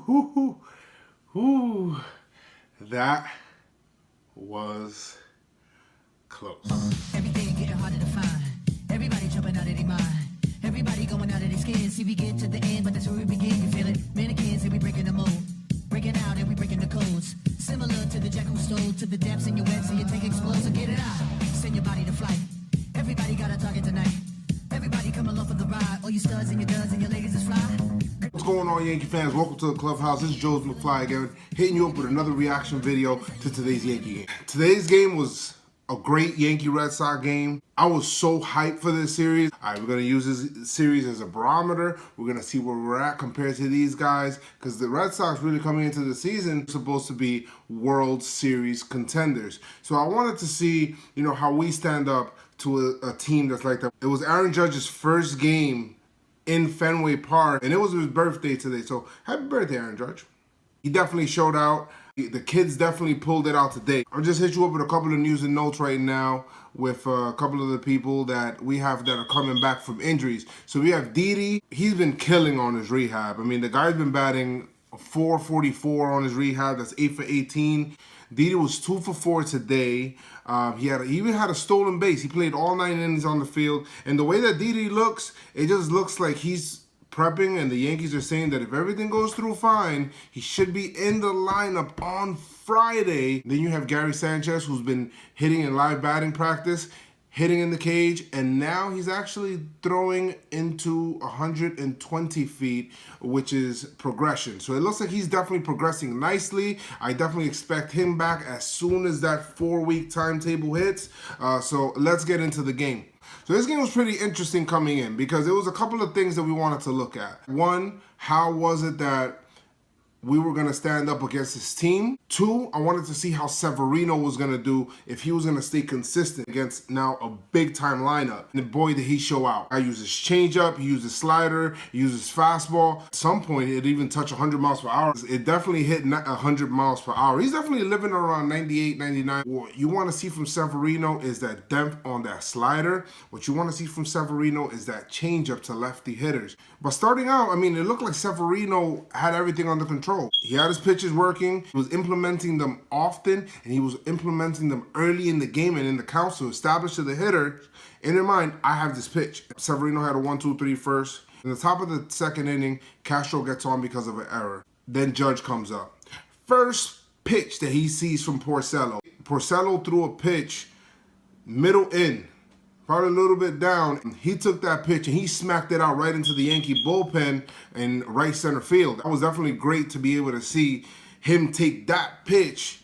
Ooh, that was close. Everything getting harder to find. Everybody jumping out of their mind. Everybody going out of their skin. See, we get to the end, but that's where we begin. You feel it? Mannequins, and we breaking the mold. Breaking out, and we breaking the codes. Similar to the jack who stole to the depths in your web, so you take explosive, get it out. Send your body to flight. Everybody got a target tonight. Everybody come along for the ride. All you studs and your duds and your ladies is fly. What's going on, Yankee fans? Welcome to the clubhouse. This is Joezmcfly again, hitting you up with another reaction video to today's Yankee game. Today's game was a great Yankee Red Sox game. I was so hyped for this series. All right, we're going to use this series as a barometer. We're going to see where we're at compared to these guys, because the Red Sox really coming into the season supposed to be World Series contenders. So I wanted to see, how we stand up to a team that's like that. It was Aaron Judge's first game in Fenway Park, and it was his birthday today. So happy birthday, Aaron Judge. He definitely showed out. The kids definitely pulled it out today. I'll just hit you up with a couple of news and notes right now with a couple of the people that we have that are coming back from injuries. So we have Didi. He's been killing on his rehab. I mean, the guy's been batting .444 on his rehab. That's 8 for 18. Didi was 2 for 4 today. He even had a stolen base. He played all 9 innings on the field. And the way that Didi looks, it just looks like he's prepping, and the Yankees are saying that if everything goes through fine, he should be in the lineup on Friday. Then you have Gary Sanchez, who's been hitting in live batting practice, hitting in the cage, and now he's actually throwing into 120 feet, which is progression. So it looks like he's definitely progressing nicely. I definitely expect him back as soon as that 4-week timetable hits. So let's get into the game. So this game was pretty interesting coming in because there was a couple of things that we wanted to look at. One, how was it that we were going to stand up against this team? 2, I wanted to see how Severino was going to do if he was going to stay consistent against now a big-time lineup. And boy, did he show out. I used his changeup, he used his slider, he used his fastball. At some point, it even touched 100 miles per hour. It definitely hit 100 miles per hour. He's definitely living around 98, 99. What you want to see from Severino is that depth on that slider. What you want to see from Severino is that changeup to lefty hitters. But starting out, I mean, it looked like Severino had everything under control. He had his pitches working, he was implementing them often, and he was implementing them early in the game and in the count to establish to the hitter, in their mind, I have this pitch. Severino had a 1-2-3 first. In the top of the second inning, Castro gets on because of an error. Then Judge comes up. First pitch that he sees from Porcello. Porcello threw a pitch middle in, probably a little bit down. He took that pitch and he smacked it out right into the Yankee bullpen in right center field. That was definitely great to be able to see him take that pitch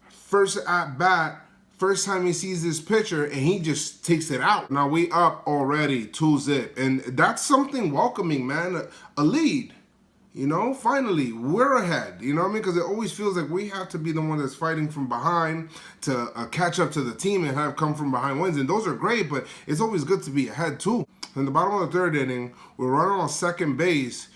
first at bat, first time he sees this pitcher, and he just takes it out. Now we up already 2-0, and that's something welcoming, man. A lead. Finally, we're ahead. You know what I mean? Because it always feels like we have to be the one that's fighting from behind to catch up to the team and have come from behind wins. And those are great, but it's always good to be ahead too. In the bottom of the third inning, we're running on second base.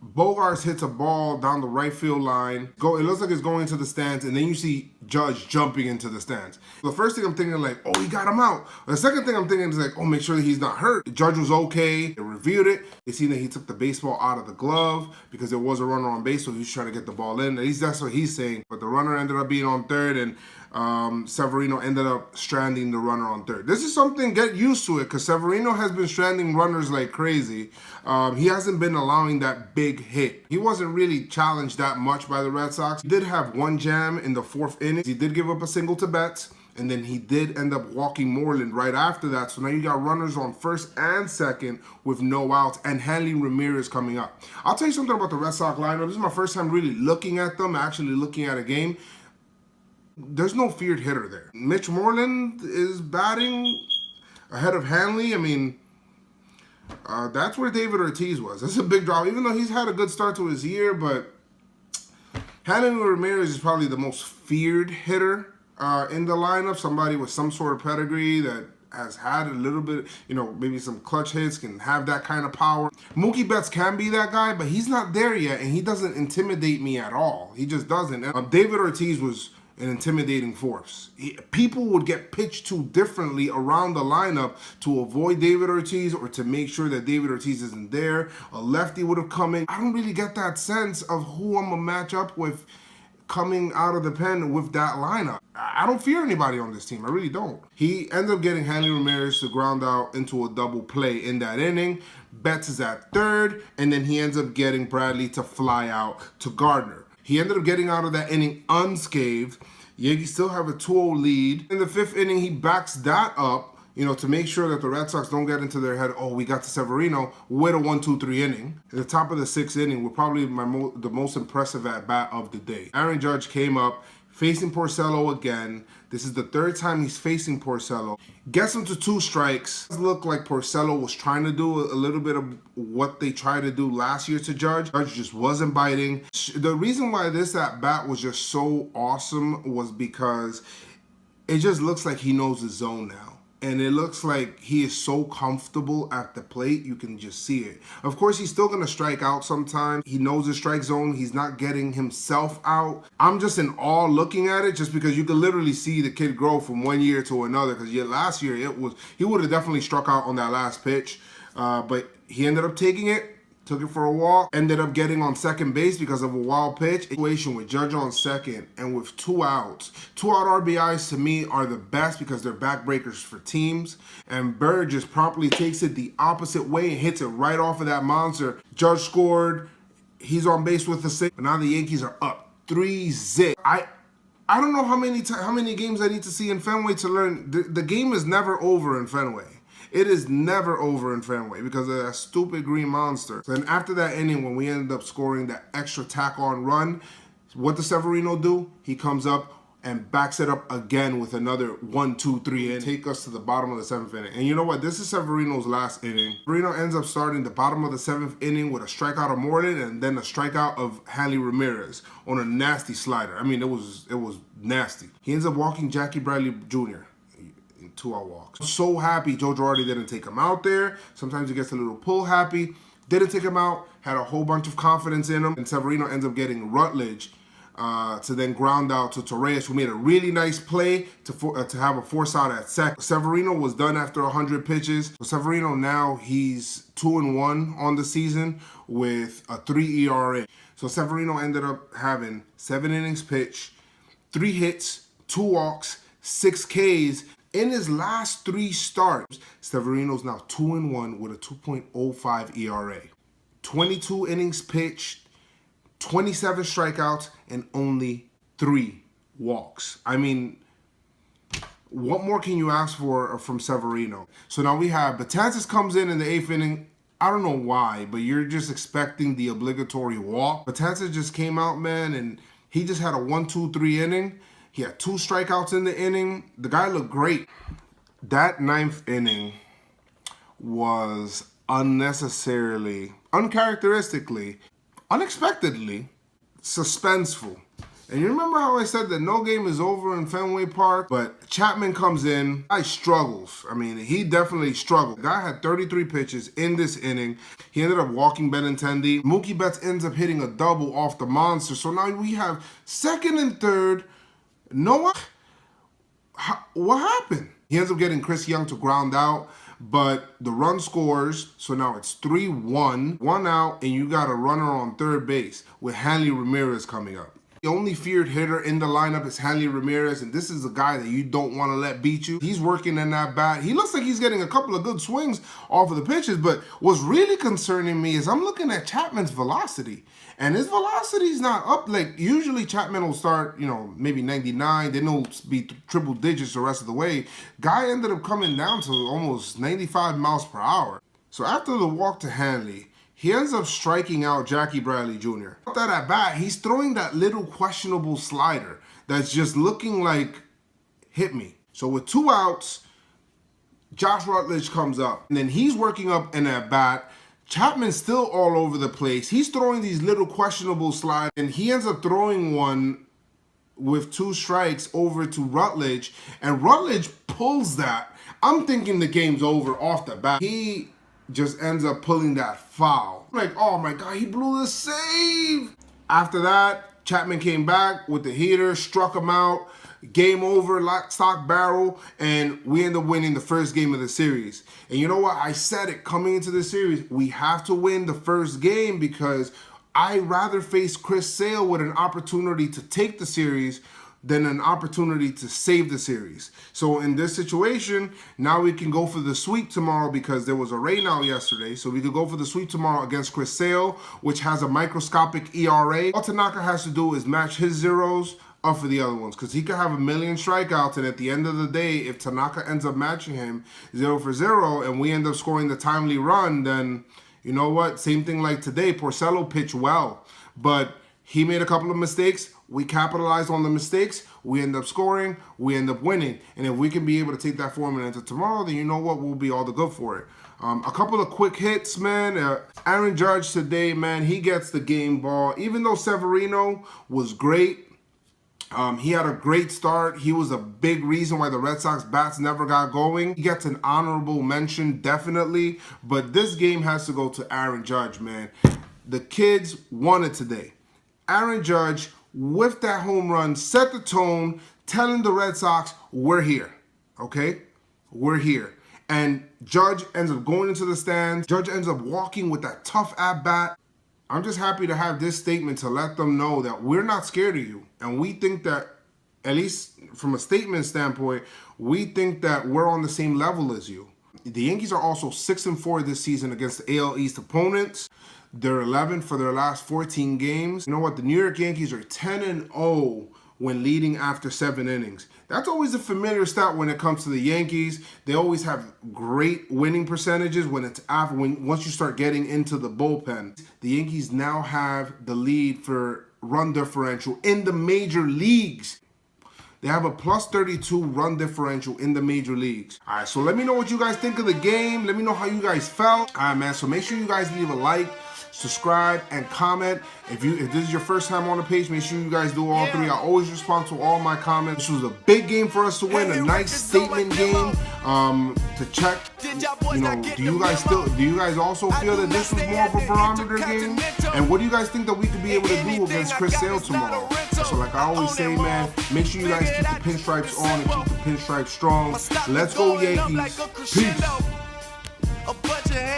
Bogarts hits a ball down the right field line. It looks like it's going into the stands, and then you see Judge jumping into the stands. The first thing I'm thinking, like, oh, he got him out. The second thing I'm thinking is like, oh, make sure that he's not hurt. The Judge was okay. They reviewed it. They see that he took the baseball out of the glove because there was a runner on base, so he's trying to get the ball in. At least that's what he's saying. But the runner ended up being on third, and Severino ended up stranding the runner on third. This is something, get used to it, because Severino has been stranding runners like crazy. He hasn't been allowing that big hit. He wasn't really challenged that much by the Red Sox. He did have one jam in the 4th inning. He did give up a single to Betts, and then he did end up walking Moreland right after that. So now you got runners on first and second with no outs, and Hanley Ramirez coming up. I'll tell you something about the Red Sox lineup. This is my first time really looking at them, actually looking at a game. There's no feared hitter there. Mitch Moreland is batting ahead of Hanley. I mean, that's where David Ortiz was. That's a big drop, even though he's had a good start to his year, but Hanley Ramirez is probably the most feared hitter in the lineup. Somebody with some sort of pedigree that has had a little bit, maybe some clutch hits, can have that kind of power. Mookie Betts can be that guy, but he's not there yet, and he doesn't intimidate me at all. He just doesn't. David Ortiz was an intimidating force. People would get pitched to differently around the lineup to avoid David Ortiz or to make sure that David Ortiz isn't there. A lefty would have come in. I don't really get that sense of who I'm going to match up with coming out of the pen with that lineup. I don't fear anybody on this team. I really don't. He ended up getting Hanley Ramirez to ground out into a double play in that inning. Betts is at third, and then he ends up getting Bradley to fly out to Gardner. He ended up getting out of that inning unscathed. Yankees still have a 2-0 lead. In the 5th inning, he backs that up, to make sure that the Red Sox don't get into their head, oh, we got to Severino with a 1-2-3 inning. At the top of the 6th inning, we're probably the most impressive at-bat of the day. Aaron Judge came up, facing Porcello again. This is the 3rd time he's facing Porcello. Gets him to 2 strikes. It looked like Porcello was trying to do a little bit of what they tried to do last year to Judge. Judge just wasn't biting. The reason why this at-bat was just so awesome was because it just looks like he knows the zone now. And it looks like he is so comfortable at the plate, you can just see it. Of course, he's still going to strike out sometimes. He knows the strike zone. He's not getting himself out. I'm just in awe looking at it just because you can literally see the kid grow from one year to another. Because last year, he would have definitely struck out on that last pitch. But he ended up taking it. Took it for a walk, ended up getting on second base because of a wild pitch. Situation with Judge on second and with 2 outs. 2-out RBIs to me are the best because they're backbreakers for teams. And Bird just promptly takes it the opposite way and hits it right off of that monster. Judge scored. He's on base with the 6. But now the Yankees are up 3-0. I don't know how many games I need to see in Fenway to learn. The game is never over in Fenway. It is never over in Fenway because of that stupid green monster. Then after that inning, when we ended up scoring that extra tack-on run, what does Severino do? He comes up and backs it up again with another 1-2-3 inning. Take us to the bottom of the 7th inning. And you know what? This is Severino's last inning. Severino ends up starting the bottom of the 7th inning with a strikeout of Morton and then a strikeout of Hanley Ramirez on a nasty slider. I mean, it was nasty. He ends up walking Jackie Bradley Jr. 2-out walks. So happy Joe Girardi didn't take him out there. Sometimes he gets a little pull happy. Didn't take him out. Had a whole bunch of confidence in him. And Severino ends up getting Rutledge to then ground out to Torres, who made a really nice play to have a force out at second. Severino was done after 100 pitches. So Severino now, he's 2-1 on the season with a 3 ERA. So Severino ended up having 7 innings pitched, 3 hits, 2 walks, 6 Ks. In his last 3 starts, Severino's now 2-1 with a 2.05 ERA. 22 innings pitched, 27 strikeouts, and only 3 walks. I mean, what more can you ask for from Severino? So now we have Betances comes in the 8th inning. I don't know why, but you're just expecting the obligatory walk. Betances just came out, man, and he just had a 1-2-3 inning. He had 2 strikeouts in the inning. The guy looked great. That 9th inning was uncharacteristically, unexpectedly suspenseful. And you remember how I said that no game is over in Fenway Park? But Chapman comes in. Guy struggles. I mean, he definitely struggled. The guy had 33 pitches in this inning. He ended up walking Benintendi. Mookie Betts ends up hitting a double off the monster. So now we have 2nd and 3rd. Noah, what happened? He ends up getting Chris Young to ground out, but the run scores. So now it's 3-1, 1 out, and you got a runner on 3rd base with Hanley Ramirez coming up. The only feared hitter in the lineup is Hanley Ramirez, and this is a guy that you don't want to let beat you. He's working in that bat. He looks like he's getting a couple of good swings off of the pitches, but what's really concerning me is I'm looking at Chapman's velocity, and his velocity's not up. Like, usually Chapman will start, maybe 99, then he'll be triple digits the rest of the way. Guy ended up coming down to almost 95 miles per hour. So after the walk to Hanley, he ends up striking out Jackie Bradley Jr. That at bat, he's throwing that little questionable slider that's just looking like, hit me. So with 2 outs, Josh Rutledge comes up, and then he's working up in at bat. Chapman's still all over the place. He's throwing these little questionable slides, and he ends up throwing one with 2 strikes over to Rutledge, and Rutledge pulls that. I'm thinking the game's over off the bat. He just ends up pulling that foul. Like, oh my God, he blew the save. After that, Chapman came back with the heater, struck him out. Game over, lock, stock, barrel, and we end up winning the first game of the series. And you know what? I said it coming into the series. We have to win the first game because I'd rather face Chris Sale with an opportunity to take the series than an opportunity to save the series. So in this situation, now we can go for the sweep tomorrow because there was a rain out yesterday. So we could go for the sweep tomorrow against Chris Sale, which has a microscopic ERA. All Tanaka has to do is match his zeros up for the other ones, because he could have 1,000,000 strikeouts, and at the end of the day, if Tanaka ends up matching him 0 for 0 and we end up scoring the timely run, then you know what? Same thing like today. Porcello pitched well, but he made a couple of mistakes. We capitalized on the mistakes. We end up scoring. We end up winning. And if we can be able to take that formula into tomorrow, then you know what? We'll be all the good for it. A couple of quick hits, man. Aaron Judge today, man, he gets the game ball. Even though Severino was great, he had a great start. He was a big reason why the Red Sox bats never got going. He gets an honorable mention, definitely. But this game has to go to Aaron Judge, man. The kids won it today. Aaron Judge, with that home run, set the tone, telling the Red Sox, we're here, okay? We're here. And Judge ends up going into the stands. Judge ends up walking with that tough at-bat. I'm just happy to have this statement to let them know that we're not scared of you. And we think that, at least from a statement standpoint, we think that we're on the same level as you. The Yankees are also 6-4 this season against the AL East opponents. They're 11 for their last 14 games. You know what? The New York Yankees are 10-0 when leading after 7 innings. That's always a familiar stat when it comes to the Yankees. They always have great winning percentages once you start getting into the bullpen. The Yankees now have the lead for run differential in the major leagues. They have a plus 32 run differential in the major leagues. All right, so let me know what you guys think of the game. Let me know how you guys felt. All right, man, so make sure you guys leave a like, subscribe, and comment. If this is your first time on the page, make sure you guys do all three. I always respond to all my comments. This was a big game for us to win, a nice statement game to check. You know, do you guys also feel that this was more of a barometer game? And what do you guys think that we could be able to do against Chris Sale tomorrow? So like I always say, man, make sure you guys keep the pinstripes on and keep the pinstripes strong. Let's go Yankees. Peace.